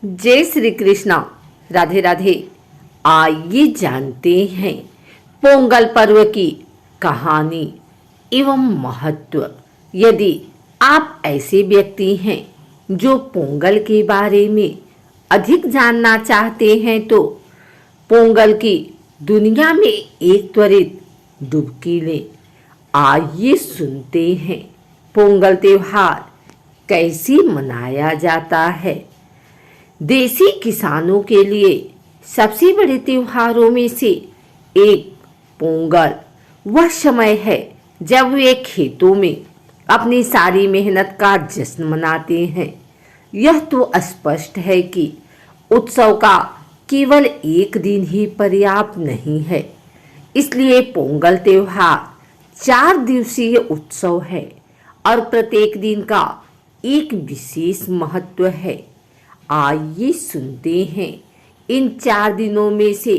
जय श्री कृष्णा। राधे राधे। आइए जानते हैं पोंगल पर्व की कहानी एवं महत्व। यदि आप ऐसे व्यक्ति हैं जो पोंगल के बारे में अधिक जानना चाहते हैं तो पोंगल की दुनिया में एक त्वरित डुबकी लें। आइए सुनते हैं पोंगल त्योहार कैसे मनाया जाता है। देसी किसानों के लिए सबसे बड़े त्योहारों में से एक पोंगल वह समय है जब वे खेतों में अपनी सारी मेहनत का जश्न मनाते हैं। यह तो स्पष्ट है कि उत्सव का केवल एक दिन ही पर्याप्त नहीं है, इसलिए पोंगल त्योहार 4 दिवसीय उत्सव है और प्रत्येक दिन का एक विशेष महत्व है। आइए सुनते हैं इन 4 दिनों में से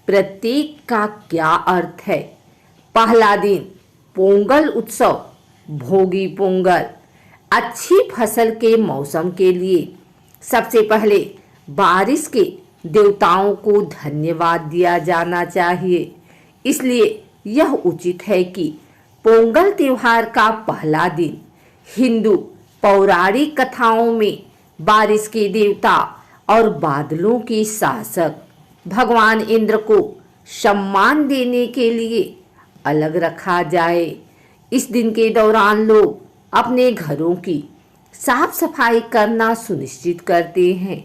प्रत्येक का क्या अर्थ है। पहला दिन पोंगल उत्सव, भोगी पोंगल। अच्छी फसल के मौसम के लिए सबसे पहले बारिश के देवताओं को धन्यवाद दिया जाना चाहिए, इसलिए यह उचित है कि पोंगल त्योहार का पहला दिन हिंदू पौराणिक कथाओं में बारिश के देवता और बादलों के शासक भगवान इंद्र को सम्मान देने के लिए अलग रखा जाए। इस दिन के दौरान लोग अपने घरों की साफ सफाई करना सुनिश्चित करते हैं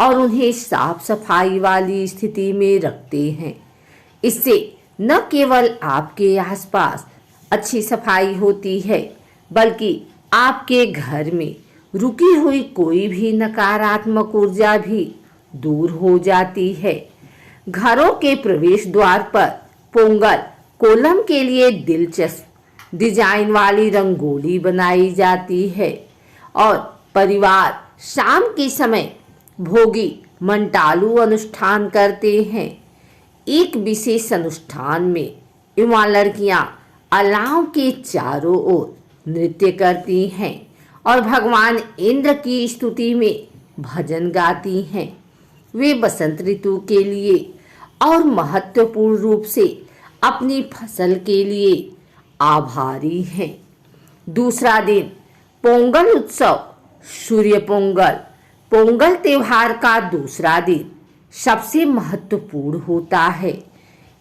और उन्हें साफ सफाई वाली स्थिति में रखते हैं। इससे न केवल आपके आसपास अच्छी सफाई होती है, बल्कि आपके घर में रुकी हुई कोई भी नकारात्मक ऊर्जा भी दूर हो जाती है। घरों के प्रवेश द्वार पर पोंगल कोलम के लिए दिलचस्प डिजाइन वाली रंगोली बनाई जाती है और परिवार शाम के समय भोगी मंटालू अनुष्ठान करते हैं। एक विशेष अनुष्ठान में युवा लड़कियां अलाव के चारों ओर नृत्य करती हैं और भगवान इंद्र की स्तुति में भजन गाती हैं। वे बसंत ऋतु के लिए और महत्वपूर्ण रूप से अपनी फसल के लिए आभारी हैं। दूसरा दिन पोंगल उत्सव, सूर्य पोंगल। पोंगल त्योहार का दूसरा दिन सबसे महत्वपूर्ण होता है।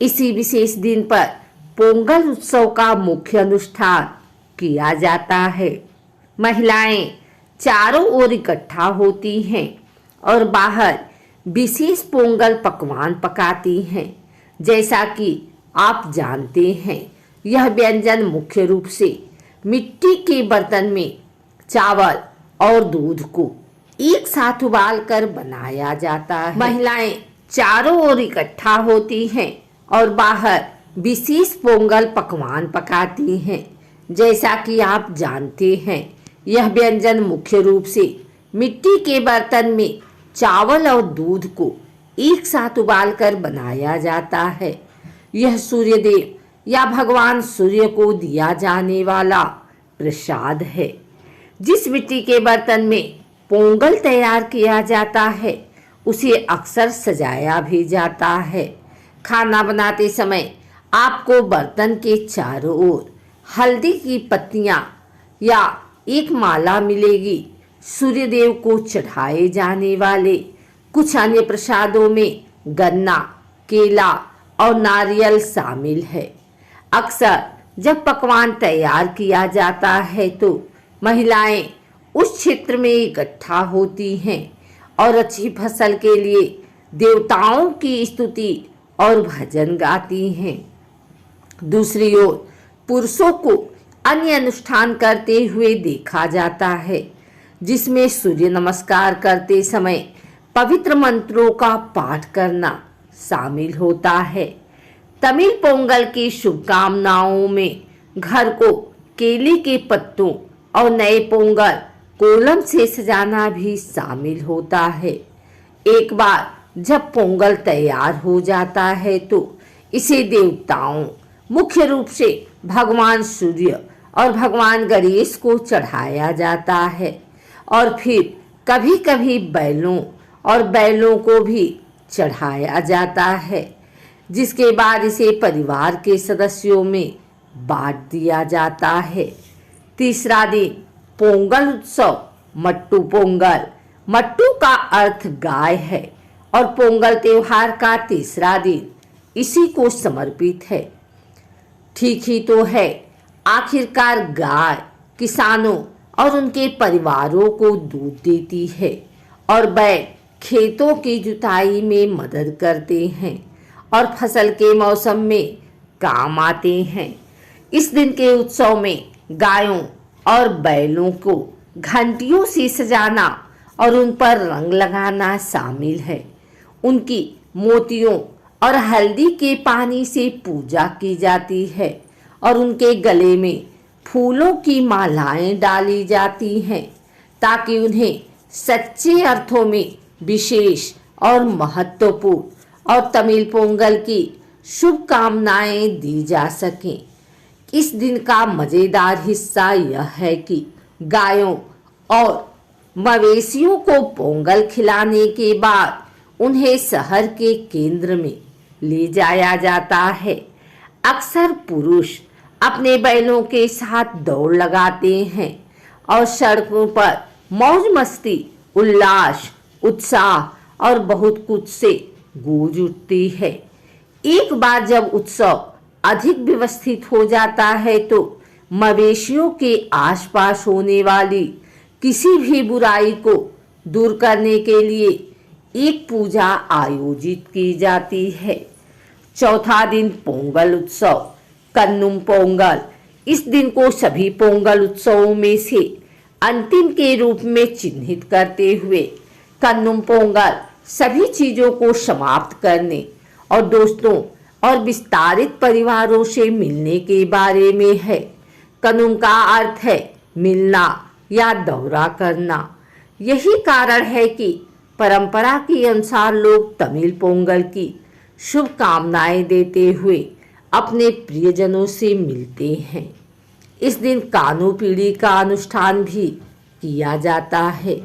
इसी विशेष दिन पर पोंगल उत्सव का मुख्य अनुष्ठान किया जाता है। महिलाएं चारों ओर इकट्ठा होती हैं और बाहर विशेष पोंगल पकवान पकाती हैं। जैसा कि आप जानते हैं, यह व्यंजन मुख्य रूप से मिट्टी के बर्तन में चावल और दूध को एक साथ उबालकर बनाया जाता है। महिलाएं चारों ओर इकट्ठा होती हैं और बाहर विशेष पोंगल पकवान पकाती हैं। जैसा कि आप जानते हैं, यह व्यंजन मुख्य रूप से मिट्टी के बर्तन में चावल और दूध को एक साथ उबालकर बनाया जाता है। यह सूर्य देव या भगवान सूर्य को दिया जाने वाला प्रसाद है। जिस मिट्टी के बर्तन में पोंगल तैयार किया जाता है, उसे अक्सर सजाया भी जाता है। खाना बनाते समय आपको बर्तन के चारों ओर हल्दी की पत्तियां या एक माला मिलेगी। सूर्य देव को चढ़ाए जाने वाले कुछ अन्य प्रसादों में गन्ना, केला और नारियल शामिल है। अक्सर जब पकवान तैयार किया जाता है तो महिलाएं उस क्षेत्र में इकट्ठा होती हैं और अच्छी फसल के लिए देवताओं की स्तुति और भजन गाती हैं। दूसरी ओर पुरुषों को अन्य अनुष्ठान करते हुए देखा जाता है, जिसमें सूर्य नमस्कार करते समय पवित्र मंत्रों का पाठ करना शामिल होता है। तमिल पोंगल की शुभकामनाओं में घर को केले के पत्तों और नए पोंगल कोलम से सजाना भी शामिल होता है। एक बार जब पोंगल तैयार हो जाता है तो इसे देवताओं, मुख्य रूप से भगवान सूर्य और भगवान गणेश को चढ़ाया जाता है और फिर कभी कभी बैलों और बैलों को भी चढ़ाया जाता है, जिसके बाद इसे परिवार के सदस्यों में बांट दिया जाता है। तीसरा दिन पोंगल उत्सव, मट्टू पोंगल। मट्टू का अर्थ गाय है और पोंगल त्योहार का तीसरा दिन इसी को समर्पित है। ठीक ही तो है, आखिरकार गाय किसानों और उनके परिवारों को दूध देती है और बैल खेतों की जुताई में मदद करते हैं और फसल के मौसम में काम आते हैं। इस दिन के उत्सव में गायों और बैलों को घंटियों से सजाना और उन पर रंग लगाना शामिल है। उनकी मोतियों और हल्दी के पानी से पूजा की जाती है और उनके गले में फूलों की मालाएं डाली जाती हैं, ताकि उन्हें सच्चे अर्थों में विशेष और महत्वपूर्ण और तमिल पोंगल की शुभकामनाएं दी जा सकें। इस दिन का मज़ेदार हिस्सा यह है कि गायों और मवेशियों को पोंगल खिलाने के बाद उन्हें शहर के केंद्र में ले जाया जाता है। अक्सर पुरुष अपने बैलों के साथ दौड़ लगाते हैं और सड़कों पर मौज मस्ती, उल्लास, उत्साह और बहुत कुछ से गूंज उठती है। एक बार जब उत्सव अधिक व्यवस्थित हो जाता है तो मवेशियों के आसपास होने वाली किसी भी बुराई को दूर करने के लिए एक पूजा आयोजित की जाती है। चौथा दिन पोंगल उत्सव, कन्नुम पोंगल। इस दिन को सभी पोंगल उत्सवों में से अंतिम के रूप में चिन्हित करते हुए कन्नुम पोंगल सभी चीजों को समाप्त करने और दोस्तों और विस्तारित परिवारों से मिलने के बारे में है। कन्नुम का अर्थ है मिलना या दौरा करना। यही कारण है कि परंपरा के अनुसार लोग तमिल पोंगल की शुभकामनाएं देते हुए अपने प्रियजनों से मिलते हैं। इस दिन कानू पीढ़ी का अनुष्ठान भी किया जाता है।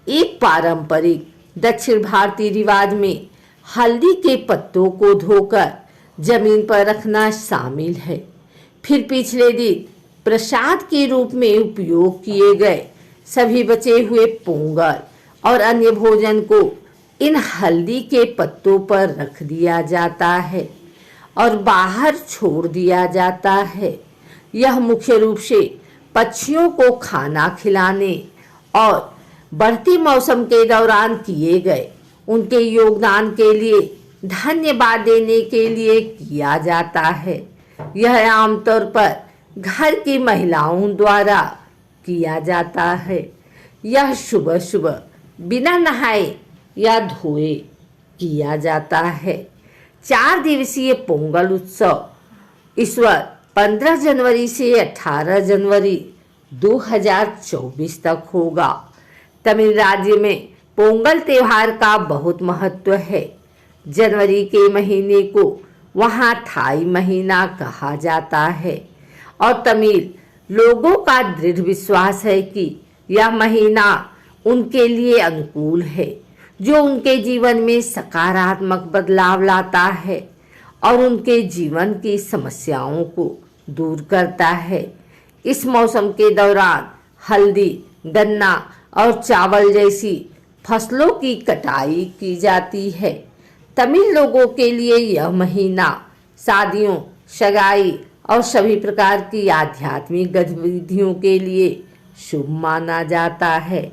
एक पारंपरिक दक्षिण भारतीय रिवाज में हल्दी के पत्तों को धोकर जमीन पर रखना शामिल है। फिर पिछले दिन प्रसाद के रूप में उपयोग किए गए सभी बचे हुए पोंगल और अन्य भोजन को इन हल्दी के पत्तों पर रख दिया जाता है और बाहर छोड़ दिया जाता है। यह मुख्य रूप से पक्षियों को खाना खिलाने और बढ़ती मौसम के दौरान किए गए उनके योगदान के लिए धन्यवाद देने के लिए किया जाता है। यह आमतौर पर घर की महिलाओं द्वारा किया जाता है। यह सुबह सुबह बिना नहाए या धोए किया जाता है। 4 दिवसीय पोंगल उत्सव इस वर्ष 15 जनवरी से 18 जनवरी 2024 तक होगा। तमिल राज्य में पोंगल त्योहार का बहुत महत्व है। जनवरी के महीने को वहाँ थाई महीना कहा जाता है और तमिल लोगों का दृढ़ विश्वास है कि यह महीना उनके लिए अनुकूल है, जो उनके जीवन में सकारात्मक बदलाव लाता है और उनके जीवन की समस्याओं को दूर करता है। इस मौसम के दौरान हल्दी, गन्ना और चावल जैसी फसलों की कटाई की जाती है। तमिल लोगों के लिए यह महीना शादियों, सगाई और सभी प्रकार की आध्यात्मिक गतिविधियों के लिए शुभ माना जाता है।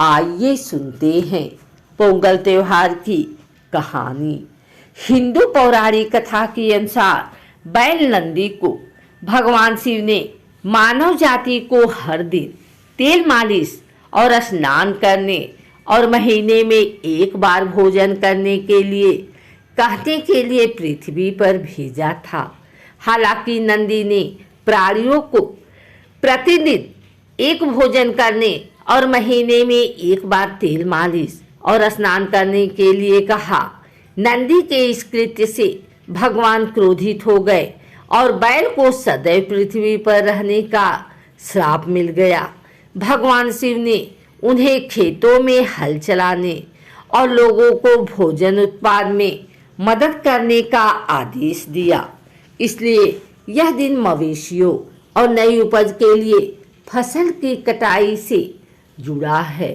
आइए सुनते हैं पोंगल त्योहार की कहानी। हिंदू पौराणिक कथा के अनुसार बैल नंदी को भगवान शिव ने मानव जाति को हर दिन तेल मालिश और स्नान करने और महीने में एक बार भोजन करने के लिए कहने के लिए पृथ्वी पर भेजा था। हालांकि नंदी ने प्राणियों को प्रतिदिन एक भोजन करने और महीने में एक बार तेल मालिश और स्नान करने के लिए कहा। नंदी के इस कृत्य से भगवान क्रोधित हो गए और बैल को सदैव पृथ्वी पर रहने का श्राप मिल गया। भगवान शिव ने उन्हें खेतों में हल चलाने और लोगों को भोजन उत्पादन में मदद करने का आदेश दिया। इसलिए यह दिन मवेशियों और नई उपज के लिए फसल की कटाई से जुड़ा है।